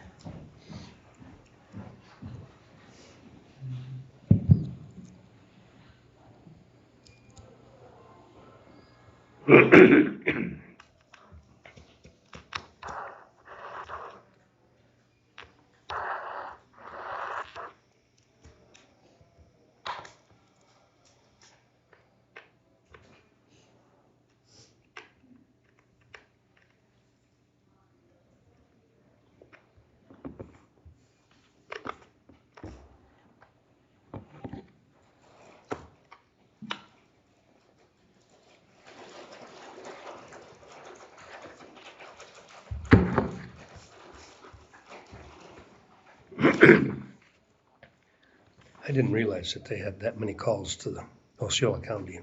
I didn't realize that they had that many calls to the Osceola County,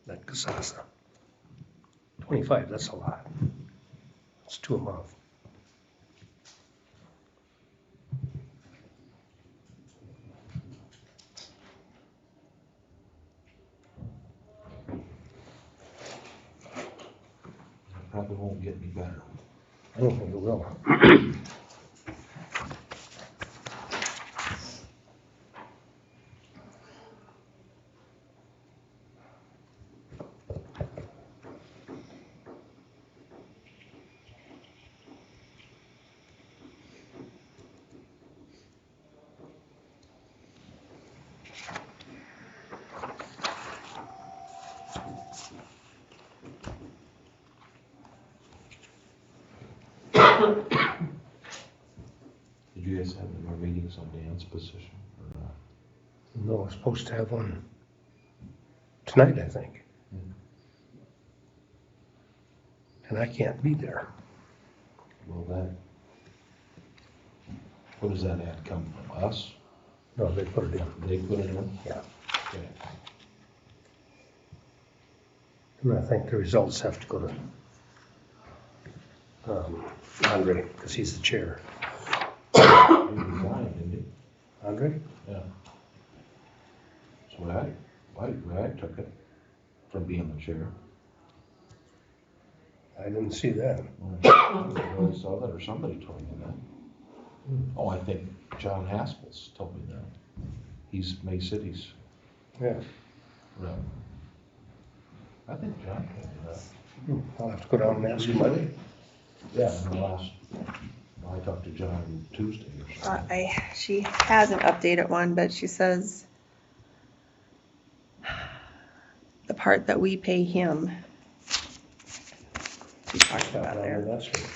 that Casasa. 25, that's a lot. It's 2 a month. Probably won't get any better. I don't think it will. Did you guys have more meetings on Dan's position or not? No, we're supposed to have one tonight, I think. And I can't be there. Well, that, what does that ad come from, us? No, they put it in. They put it in? Yeah. Okay. And I think the results have to go to Andre, because he's the chair. He resigned, didn't he? Andre? Yeah. So I took it from being the chair. I didn't see that. I saw that, or somebody told me that. Oh, I think John Haskell's told me that. He's May City's Yeah. rep. I think John told me that. I'll have to go down and ask him. Yeah, in the last, well, I talked to John Tuesday or something. She has an updated one, but she says the part that we pay him. She's talking about there. That's right.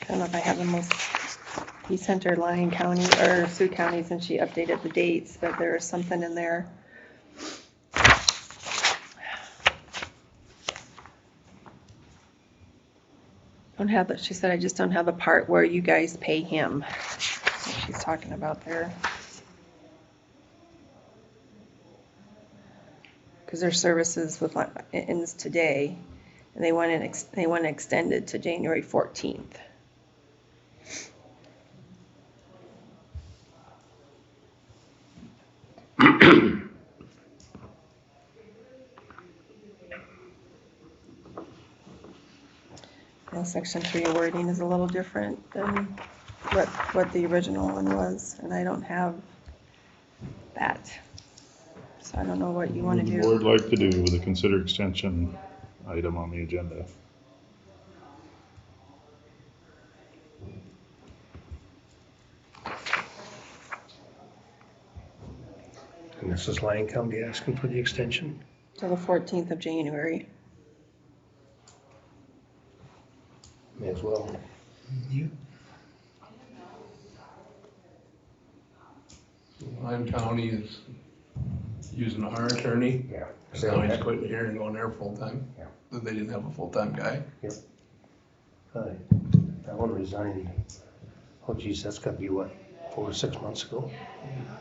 I don't know if I have the most, he sent her Lyon County or Sioux counties and she updated the dates, but there was something in there. Don't have that, she said, I just don't have the part where you guys pay him. That's what she's talking about there. Because their services with, ends today, and they want it extended to January 14th. And section 3 wording is a little different than what the original one was, and I don't have that. So I don't know what you want to What do. would the board like to do with a consider extension item on the agenda? And this is Lyon County asking for the extension. Till the 14th of January. May as well. Lime County is using our attorney. Yeah. So now he's quitting here and going there full-time. Yeah. That they didn't have a full-time guy. That one resigned. Oh geez, that's gotta be what, 4 or 6 months ago?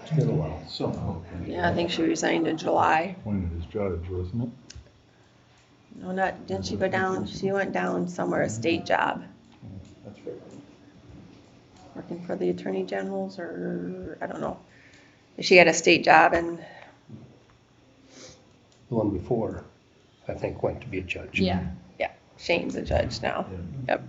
It's been a while. Somehow. Yeah, I think she resigned in July. Appointed as judge, wasn't it? No, didn't she go down? She went down somewhere, a state job. That's right. Working for the Attorney General's, or, I don't know. She had a state job and, The one before, I think, went to be a judge. yeah, Shane's a judge now. Yep.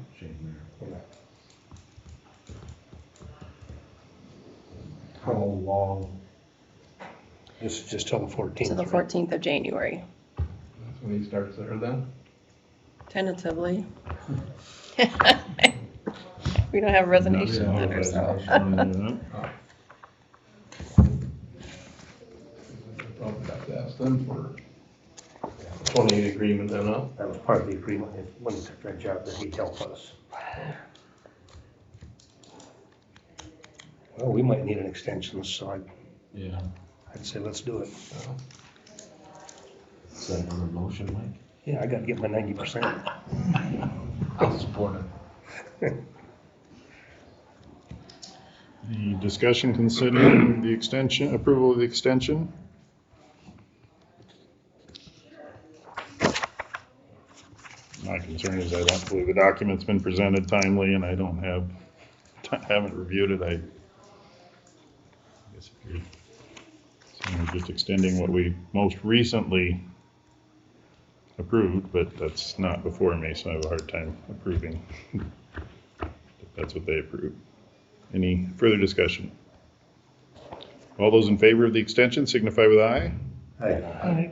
How long? This is just till the 14th. To the right? 14th of January, That's when he starts there then. tentatively. We don't have a resignation letter, so. Probably have to ask them for 28 agreement then, huh? That was part of the agreement, when he took that job, that he'd help us. Well, we might need an extension, so Yeah. I'd say let's do it. Is that another motion, Mike? Yeah, I gotta get my 90%. I'll support it. Any discussion considering the extension, approval of the extension? My concern is I don't believe the document's been presented timely and I haven't reviewed it. I guess if you're saying we're just extending what we most recently approved, but that's not before me, so I have a hard time approving. If that's what they approved. Any further discussion? All those in favor of the extension signify with aye. Aye.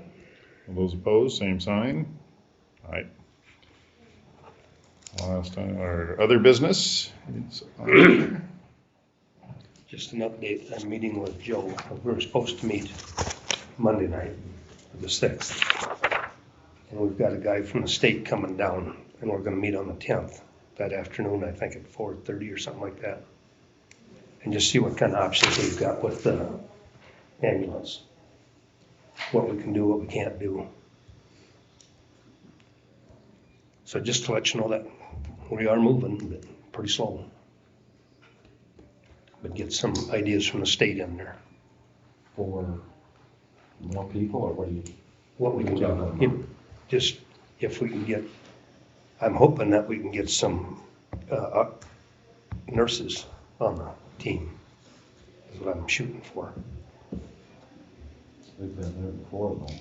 All those opposed, same sign. Aye. Last time, our other business. Just an update, I'm meeting with Joe. We were supposed to meet Monday night, the 6th. And we've got a guy from the state coming down, and we're gonna meet on the 10th, that afternoon, I think at 4:30 or something like that. And just see what kind of options we've got with the ambulance. What we can do, what we can't do. So just to let you know that we are moving, but pretty slow. But get some ideas from the state in there. For more people, or what do you? What we can do, just if we can get, I'm hoping that we can get some nurses on the team, is what I'm shooting for. We've been there before, though.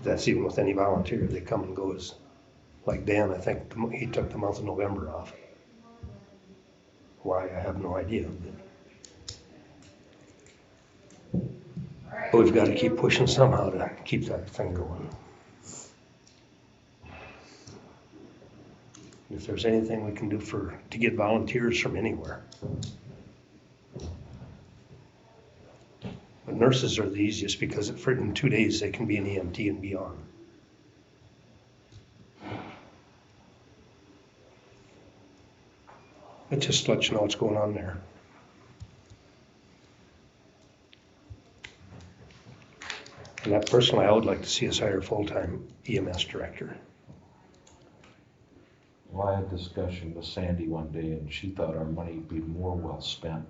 That's even with any volunteer, they come and go as, like Dan, I think he took the month of November off. Why, I have no idea. But we've got to keep pushing somehow to keep that thing going. If there's anything we can do to get volunteers from anywhere. But nurses are the easiest because in 2 days they can be an EMT and be on. But just to let you know what's going on there. And that personally, I would like to see us hire a full-time EMS director. A Well, I had discussion with Sandy one day, and she thought our money would be more well spent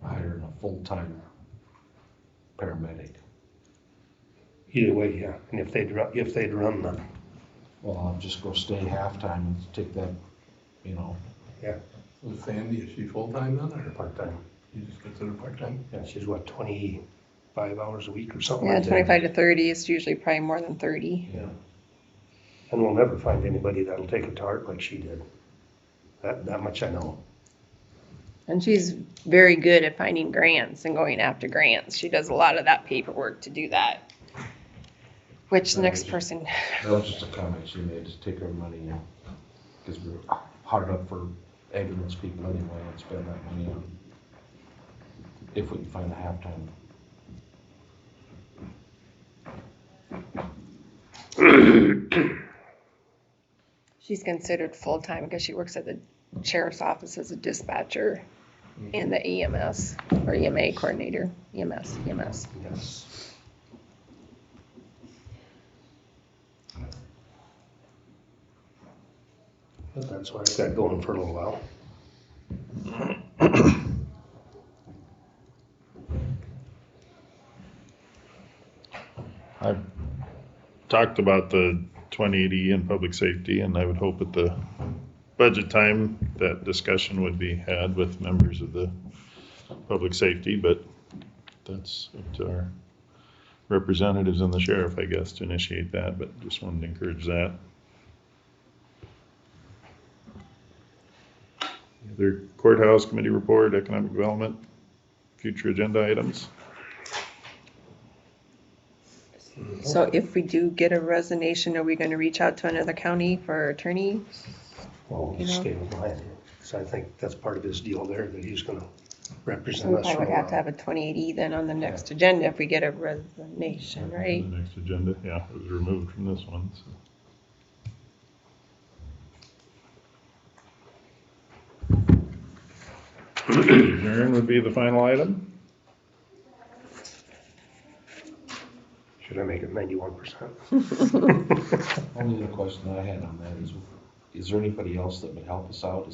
hiring a full-time paramedic. Either way, yeah, and if they'd run the, Well, I'll just go stay half-time and take that, you know, So Sandy, is she full-time then, or part-time, you just consider part-time? yeah, she's what, 25 hours a week or something Yeah, like that? 25 to 30 is usually probably more than 30. And we'll never find anybody that'll take it to heart like she did. That much I know. And she's very good at finding grants and going after grants. She does a lot of that paperwork to do that. Which the next person, that was just a comment she made, just take our money, because we're hard up for ambulance people anyway, and spend that money on, if we can find a half-time. she's considered full-time because she works at the sheriff's office as a dispatcher and the EMS or EMA coordinator. EMS. Yes. But that's what I've got going for a little while. I've talked about the 2080 in public safety, and I would hope at the budget time that discussion would be had with members of the public safety, but that's up to our representatives and the sheriff, I guess, to initiate that, but just wanted to encourage that. Other courthouse committee report, economic development, future agenda items. So if we do get a resignation, are we going to reach out to another county for attorney? Well, You we'll know? stay with Ryan. So I think that's part of his deal there, that he's gonna So represent we us. probably would for a have to while. have a 2080 then on the next agenda if we get a resignation, right? The next agenda, yeah, it was removed from this one, so. Adjourn would be the final item. Should I make it 91%? Only other question I had on that is there anybody else that would help us out?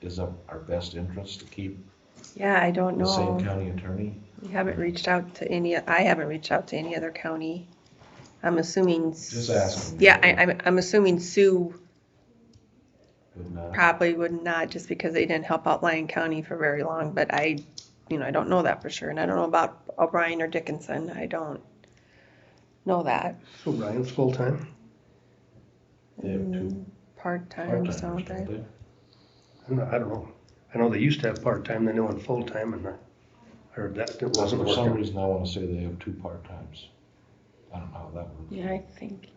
Is that our best interest to keep Yeah, I don't the same know. county attorney? We haven't reached out to any, I haven't reached out to any other county. I'm assuming. Just asking. Yeah, I'm assuming Sioux Would not- probably would not, just because they didn't help out Lyon County for very long, but I don't know that for sure. And I don't know about O'Brien or Dickinson. I don't know that. So Ryan's full-time? They have two Part-time, part-timers, so don't they. they? I don't know. I know they used to have part-time, then they went full-time, and I heard that it wasn't For some working. reason, I wanna say they have two part-times. I don't know how that works. Yeah, I think.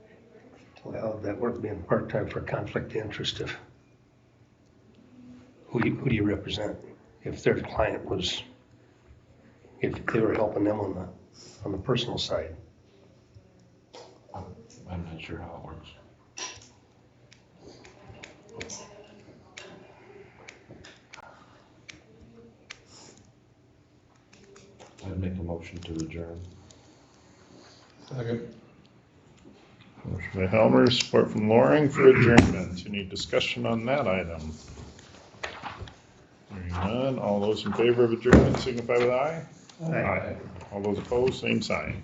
Well, that worked being part-time for conflict of interest if, who do you represent? If their client was, if they were helping them on the personal side. I'm not sure how it works. I'd make a motion to adjourn. Second. Motion by Helmer, support from Loring for adjournment. Any discussion on that item? Hearing none, all those in favor of adjournment signify with aye. Aye. All those opposed, same sign.